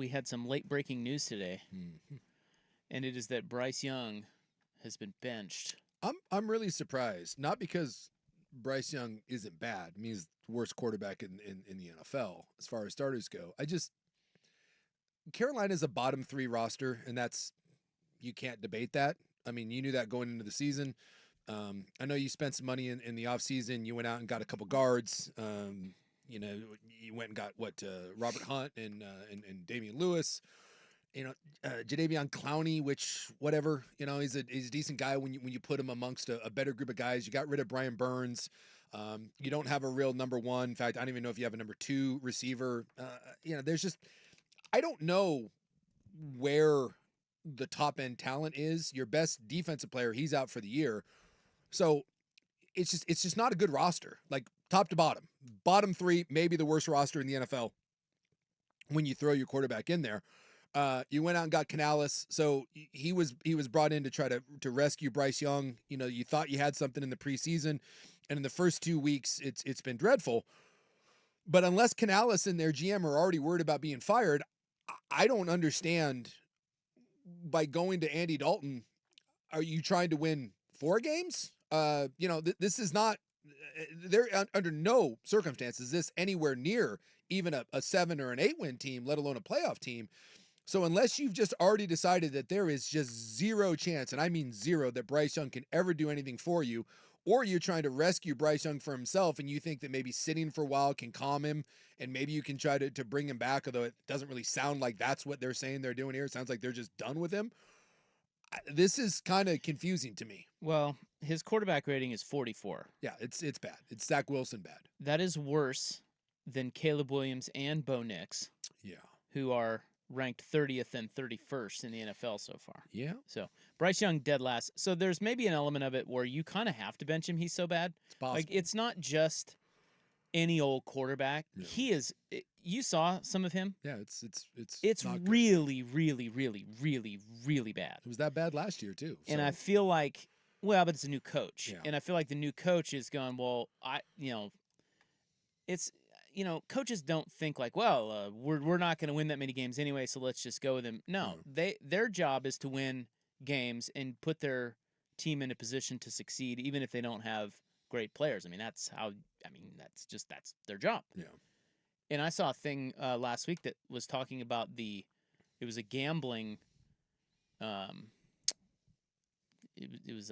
we had some late breaking news today, and it is that Bryce Young has been benched. I'm really surprised, not because Bryce Young isn't bad. I mean, he's the worst quarterback in the NFL as far as starters go. Carolina's a bottom 3 roster, and you can't debate that. I mean, you knew that going into the season. I know you spent some money in the offseason. You went out and got a couple guards. You went and got Robert Hunt and Damian Lewis. Jadeveon Clowney, which whatever, he's a decent guy when you put him amongst a better group of guys. You got rid of Brian Burns. You don't have a real number 1. In fact, I don't even know if you have a number 2 receiver. I don't know where the top end talent is. Your best defensive player, he's out for the year. So it's just not a good roster, like top to bottom. Bottom 3, maybe the worst roster in the NFL when you throw your quarterback in there. You went out and got Canales, so he was brought in to try to rescue Bryce Young. You thought you had something in the preseason, and in the first 2 weeks, it's been dreadful. But unless Canales and their GM are already worried about being fired, I don't understand. By going to Andy Dalton, are you trying to win 4 games? This is not. They're under no circumstances is this anywhere near even a 7 or an 8 win team, let alone a playoff team. So unless you've just already decided that there is just zero chance, and I mean zero, that Bryce Young can ever do anything for you, or you're trying to rescue Bryce Young for himself and you think that maybe sitting for a while can calm him and maybe you can try to bring him back, although it doesn't really sound like that's what they're saying they're doing here. It sounds like they're just done with him. This is kind of confusing to me. Well, his quarterback rating is 44. Yeah, it's bad. It's Zach Wilson bad. That is worse than Caleb Williams and Bo Nix. Yeah. Who are ranked 30th and 31st in the NFL so far. Yeah. So Bryce Young dead last. So there's maybe an element of it where you kind of have to bench him. He's so bad. It's possible. Like it's not just any old quarterback. Yeah. He is. You saw some of him. Yeah, it's really, really, really, really, really bad. It was that bad last year too. So. And I feel like, but it's a new coach, yeah. And I feel like the new coach is going, well, it's. Coaches don't think like, well, we're not going to win that many games anyway, so let's just go with them. No, their job is to win games and put their team in a position to succeed, even if they don't have great players. That's their job. Yeah. And I saw a thing last week that was talking about it was a gambling. It was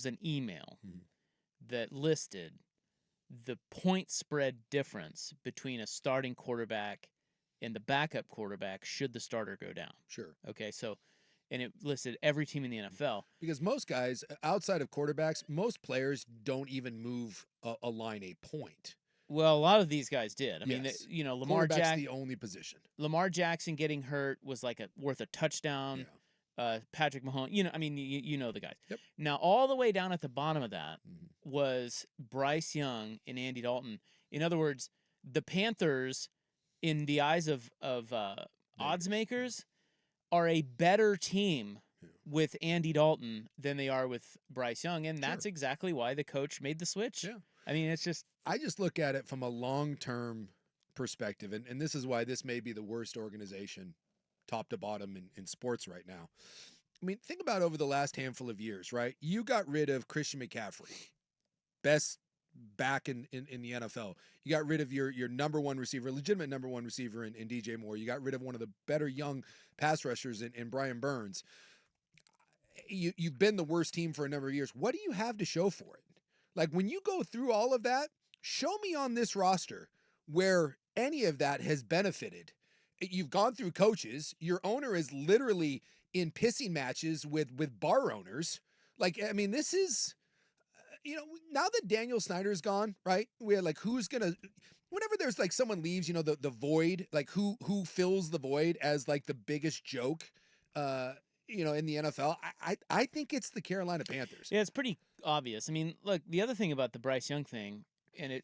an email that listed the point spread difference between a starting quarterback and the backup quarterback should the starter go down. Sure. Okay, so, and it listed every team in the NFL. Because most guys, outside of quarterbacks, most players don't even move a line a point. Well, a lot of these guys did. Yes. Lamar Jackson, the only position. Lamar Jackson getting hurt was like worth a touchdown. Yeah. Patrick Mahomes, you know the guys. Yep. Now, all the way down at the bottom of that was Bryce Young and Andy Dalton. In other words, the Panthers, in the eyes of odds makers, are a better team with Andy Dalton than they are with Bryce Young, and that's exactly why the coach made the switch. Yeah. I just look at it from a long-term perspective, and this is why this may be the worst organization top to bottom in sports right now. Think about over the last handful of years, right? You got rid of Christian McCaffrey, best back in the NFL. You got rid of your number 1 receiver, legitimate number 1 receiver in DJ Moore. You got rid of one of the better young pass rushers in Brian Burns. You've been the worst team for a number of years. What do you have to show for it? Like when you go through all of that, show me on this roster where any of that has benefited. You've gone through coaches. Your owner is literally in pissing matches with bar owners. This is, now that Daniel Snyder's gone, right? We're like, who's going to, whenever there's like someone leaves, the void, like who fills the void as like the biggest joke, in the NFL. I think it's the Carolina Panthers. Yeah, it's pretty obvious. Look, the other thing about the Bryce Young thing, and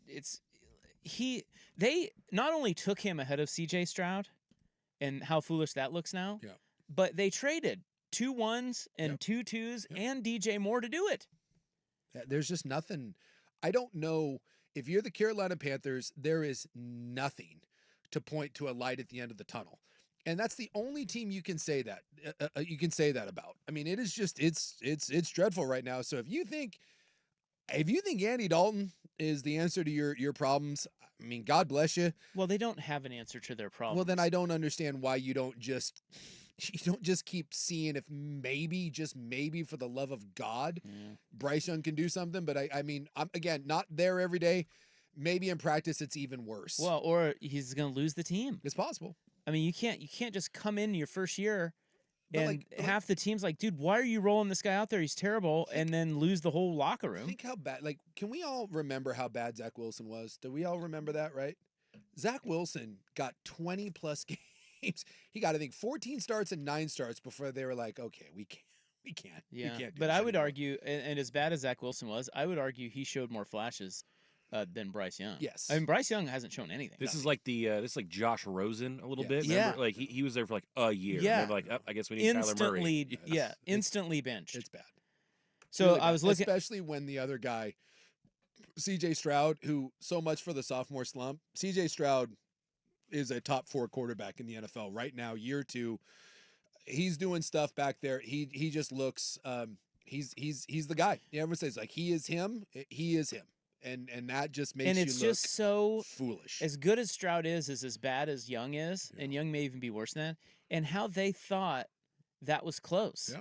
they not only took him ahead of CJ Stroud, and how foolish that looks now. Yeah. But they traded 2 1s and 2 2s and DJ Moore to do it. There's just nothing. I don't know if you're the Carolina Panthers, there is nothing to point to a light at the end of the tunnel. And that's the only team you can say that about. I mean, it is just it's dreadful right now. So if you think Andy Dalton is the answer to your problems, I mean, God bless you. Well, they don't have an answer to their problems. Well, then I don't understand why you don't just keep seeing if maybe, just maybe, for the love of God, Bryce Young can do something. But I mean, I'm again not there every day. Maybe in practice it's even worse. Well, or he's going to lose the team. It's possible. I mean, you can't just come in your first year But and half the team's like, dude, why are you rolling this guy out there? He's terrible, and then lose the whole locker room. Think how bad. Like, can we all remember how bad Zach Wilson was? Do we all remember that? Right? Zach Wilson got 20 plus games. He got, I think, 14 starts and 9 starts before they were like, okay, we can't. Yeah, we can't do but this I would anymore. argue, and as bad as Zach Wilson was, I would argue he showed more flashes than Bryce Young. Yes. I mean, Bryce Young hasn't shown anything. This is like this is like Josh Rosen a little bit. Yeah. Remember? Like he was there for like a year. Yeah. And they're like, oh, I guess we need Kyler Murray. Yes. Instantly benched. It's bad. So Really I bad. was looking. especially when the other guy, C.J. Stroud, who so much for the sophomore slump. C.J. Stroud is a top 4 quarterback in the NFL right now, year 2. He's doing stuff back there. He just looks. He's the guy. Yeah, everyone says like he is him. He is him. And that just makes And you it's look just so foolish. as good as Stroud is as bad as Young is, and Young may even be worse than that. And how they thought that was close. Yeah.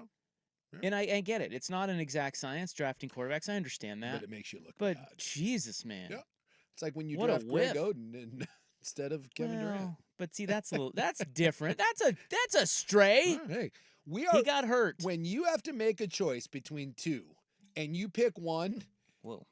And I get it. It's not an exact science drafting quarterbacks. I understand that. But it makes you look But bad. Jesus, man. Yeah. It's like when you What a draft Greg whiff. Oden and instead of Kevin Durant. Well, but see, that's that's different. That's a stray. All right, hey, we He are got hurt. when you have to make a choice between 2 and you pick one Whoa.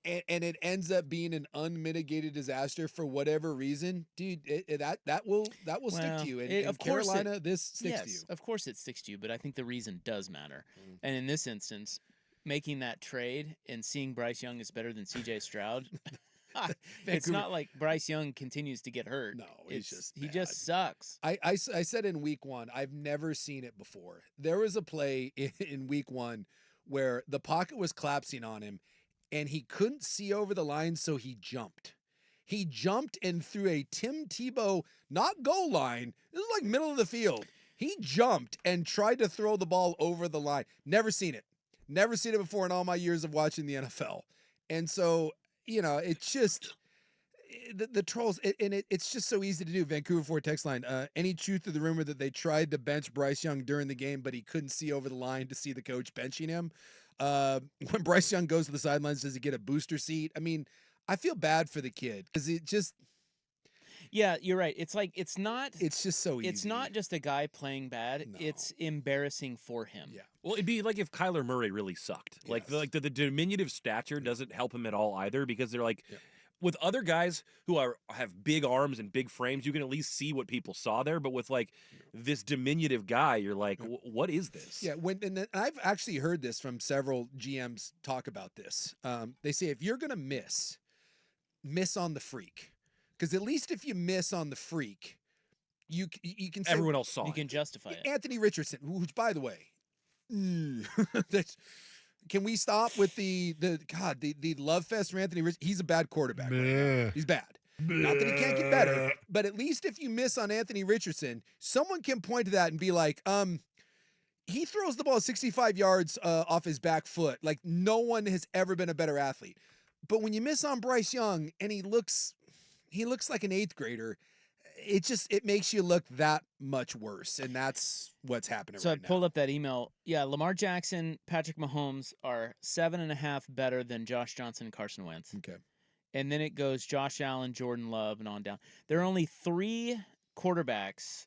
and it ends up being an unmitigated disaster for whatever reason, dude, that will stick Well, to you. And, of course Carolina, this sticks to you. Yes, of course it sticks to you, but I think the reason does matter. Mm. And in this instance, making that trade and seeing Bryce Young is better than CJ Stroud. It's not like Bryce Young continues to get hurt. No, he's just he bad. just sucks. I said in week 1, I've never seen it before. There was a play in week 1 where the pocket was collapsing on him and he couldn't see over the line, so he jumped. He jumped and threw a Tim Tebow, not goal line. This is like middle of the field. He jumped and tried to throw the ball over the line. Never seen it. Never seen it before in all my years of watching the NFL. And so, it's just the trolls, and it's just so easy to do. Vancouver 4 text line. Any truth to the rumor that they tried to bench Bryce Young during the game, but he couldn't see over the line to see the coach benching him? When Bryce Young goes to the sidelines, does he get a booster seat? I mean, I feel bad for the kid because it just. Yeah, you're right. It's like it's just so easy. It's not just a guy playing bad. No. It's embarrassing for him. Yeah. Well, it'd be like if Kyler Murray really sucked. Like Yes. the diminutive stature doesn't help him at all either because they're like. Yeah. With other guys who have big arms and big frames, you can at least see what people saw there. But with like this diminutive guy, you're like, what is this? Yeah, and I've actually heard this from several GMs talk about this. They say if you're gonna miss on the freak, because at least if you miss on the freak, you can say Everyone else saw You it. can justify it. Anthony Richardson, which by the way, that's. Can we stop with the love fest for Anthony Richardson? He's a bad quarterback. Right now. He's bad. Not that he can't get better, but at least if you miss on Anthony Richardson, someone can point to that and be like, he throws the ball 65 yards off his back foot. Like no one has ever been a better athlete. But when you miss on Bryce Young and he looks like an 8th grader, it makes you look that much worse, and that's what's happening. So right I pulled now. up that email. Yeah, Lamar Jackson, Patrick Mahomes are 7.5 better than Josh Johnson and Carson Wentz. Okay. And then it goes Josh Allen, Jordan Love, and on down. There are only 3 quarterbacks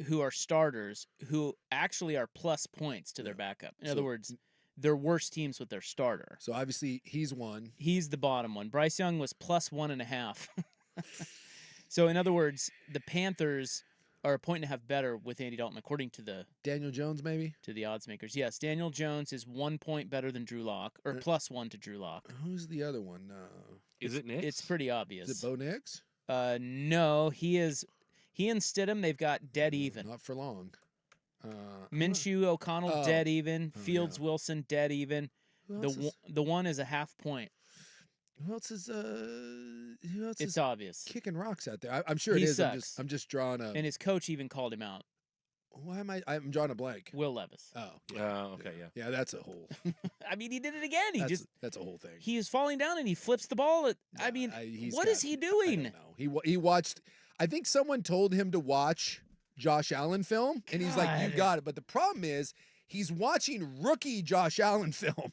who are starters who actually are plus points to their backup. In other words, they're worse teams with their starter. So obviously he's one. He's the bottom one. Bryce Young was plus 1.5. So in other words, the Panthers are a 1.5 better with Andy Dalton, according to the Daniel Jones, maybe? odds makers. Yes, Daniel Jones is 1 point better than Drew Lock, or plus 1 to Drew Lock. Who's the other one? Is it Nick? It's pretty obvious. Is it Bo Nix? No, he and Stidham, they've got dead even. Not for long. Minshew, O'Connell, Oh. dead even. Oh, Fields, yeah. Wilson, dead even. Who else is- The one is a half point. Who else is It's obvious. kicking rocks out there? I'm sure He it is. sucks. I'm just drawing a. And his coach even called him out. Why am I'm drawing a blank. Will Levis. Oh, Okay, yeah. Yeah, that's a whole. I mean, he did it again. That's a whole thing. He is falling down and he flips the ball. I mean, what is he doing? I don't know. He watched. I think someone told him to watch Josh Allen film, and he's like, "You God. got it." But the problem is, he's watching rookie Josh Allen film.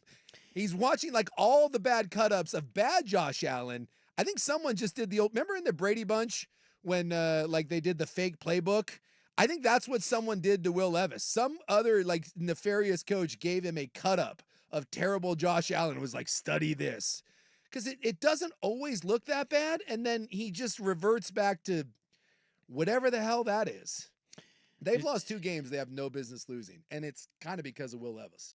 He's watching like all the bad cut-ups of bad Josh Allen. I think someone just did the old. Remember in the Brady Bunch when like they did the fake playbook? I think that's what someone did to Will Levis. Some other like nefarious coach gave him a cut-up of terrible Josh Allen. Was like, study this. Because it doesn't always look that bad, and then he just reverts back to whatever the hell that is. They've lost 2 games they have no business losing, and it's kind of because of Will Levis.